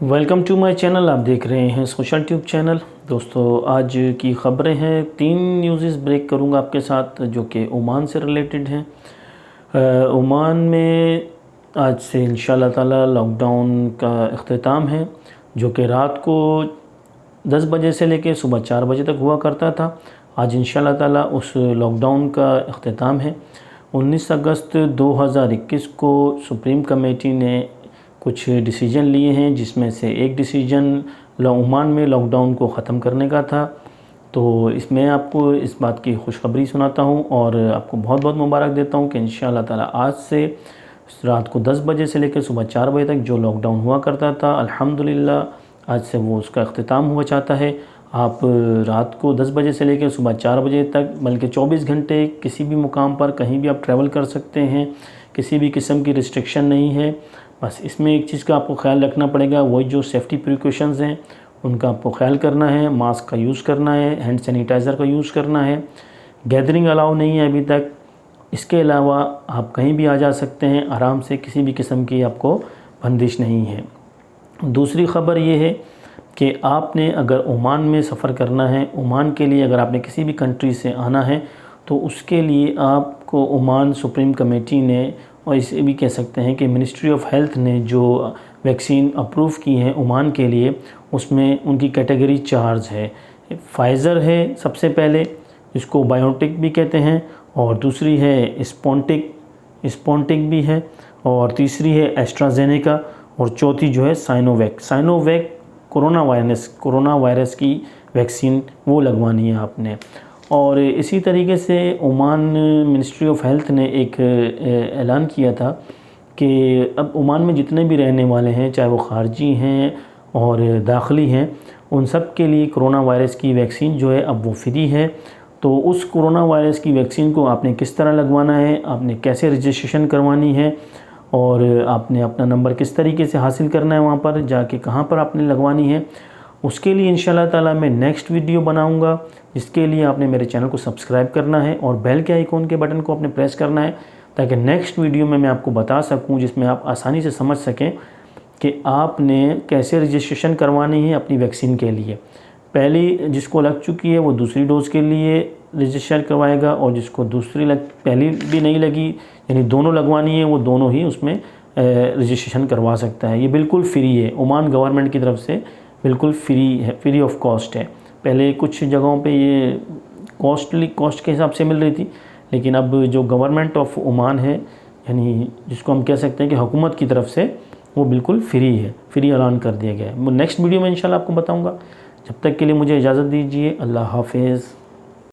Welcome to my channel. आप देख रहे हैं सोशल ट्यूब चैनल। दोस्तों, आज की ख़बरें हैं, 3 न्यूज़ ब्रेक करूंगा आपके साथ जो कि ओमान से रिलेटेड हैं। ओमान में आज से इंशाल्लाह ताला लॉकडाउन का अख्तिताम है, जो कि रात को 10 बजे से लेकर सुबह 4 बजे तक हुआ करता था। आज इंशाल्लाह ताला उस लॉकडाउन का अख्तिताम है। 19 अगस्त 2021 को सुप्रीम कमेटी ने कुछ डिसीजन लिए हैं, जिसमें से एक डिसीजन ओमान में लॉकडाउन को ख़त्म करने का था। तो इसमें आपको इस बात की खुशखबरी सुनाता हूं और आपको बहुत बहुत मुबारक देता हूं कि इंशाअल्लाह ताला आज से रात को 10 बजे से लेकर सुबह 4 बजे तक जो लॉकडाउन हुआ करता था, अल्हम्दुलिल्लाह आज से वो उसका अख्तिताम हुआ चाहता है। आप रात को 10 बजे से लेकर सुबह 4 बजे तक, बल्कि 24 घंटे किसी भी मुकाम पर कहीं भी आप ट्रैवल कर सकते हैं। किसी भी किस्म की रिस्ट्रिक्शन नहीं है। बस इसमें एक चीज़ का आपको ख्याल रखना पड़ेगा, वही जो सेफ्टी प्रिकॉशंस हैं उनका आपको ख्याल करना है। मास्क का यूज़ करना है, हैंड सैनिटाइज़र का यूज़ करना है। गैदरिंग अलाउ नहीं है अभी तक। इसके अलावा आप कहीं भी आ जा सकते हैं आराम से, किसी भी किस्म की आपको बंदिश नहीं है। दूसरी ख़बर ये है कि आपने अगर ओमान में सफ़र करना है, ओमान के लिए अगर आपने किसी भी कंट्री से आना है, तो उसके लिए आपको ओमान सुप्रीम कमेटी ने, और इसे भी कह सकते हैं कि मिनिस्ट्री ऑफ हेल्थ ने जो वैक्सीन अप्रूव की है ओमान के लिए, उसमें उनकी कैटेगरी 4 है। फाइज़र है सबसे पहले, जिसको बायोटेक भी कहते हैं, और दूसरी है स्पुतनिक भी है, और तीसरी है एस्ट्राजेनेका, और चौथी जो है साइनोवैक कोरोना वायरस की वैक्सीन वो लगवानी है आपने। और इसी तरीके से ओमान मिनिस्ट्री ऑफ हेल्थ ने एक ऐलान किया था कि अब ओमान में जितने भी रहने वाले हैं, चाहे वो खारजी हैं और दाखिली हैं, उन सब के लिए कोरोना वायरस की वैक्सीन जो है अब वो फ्री है। तो उस कोरोना वायरस की वैक्सीन को आपने किस तरह लगवाना है, आपने कैसे रजिस्ट्रेशन करवानी है, और आपने अपना नंबर किस तरीके से हासिल करना है, वहाँ पर जाके कहाँ पर आपने लगवानी है, उसके लिए इंशाल्लाह ताला मैं नेक्स्ट वीडियो बनाऊंगा। जिसके लिए आपने मेरे चैनल को सब्सक्राइब करना है और बेल के आइकॉन के बटन को आपने प्रेस करना है, ताकि नेक्स्ट वीडियो में मैं आपको बता सकूं, जिसमें आप आसानी से समझ सकें कि आपने कैसे रजिस्ट्रेशन करवानी है अपनी वैक्सीन के लिए। पहली जिसको लग चुकी है वो दूसरी डोज़ के लिए रजिस्टर करवाएगा, और जिसको पहली भी नहीं लगी, यानी दोनों लगवानी है, वो दोनों ही उसमें रजिस्ट्रेशन करवा सकता है। ये बिल्कुल फ्री है, ओमान गवर्नमेंट की तरफ से बिल्कुल फ्री है, फ्री ऑफ कॉस्ट है। पहले कुछ जगहों पे ये कॉस्ट के हिसाब से मिल रही थी, लेकिन अब जो गवर्नमेंट ऑफ ओमान है, यानी जिसको हम कह सकते हैं कि हुकूमत की तरफ से, वो बिल्कुल फ्री है, फ्री ऐलान कर दिया गया है। वो नेक्स्ट वीडियो में इंशाल्लाह आपको बताऊंगा। जब तक के लिए मुझे इजाज़त दीजिए। अल्लाह हाफिज़।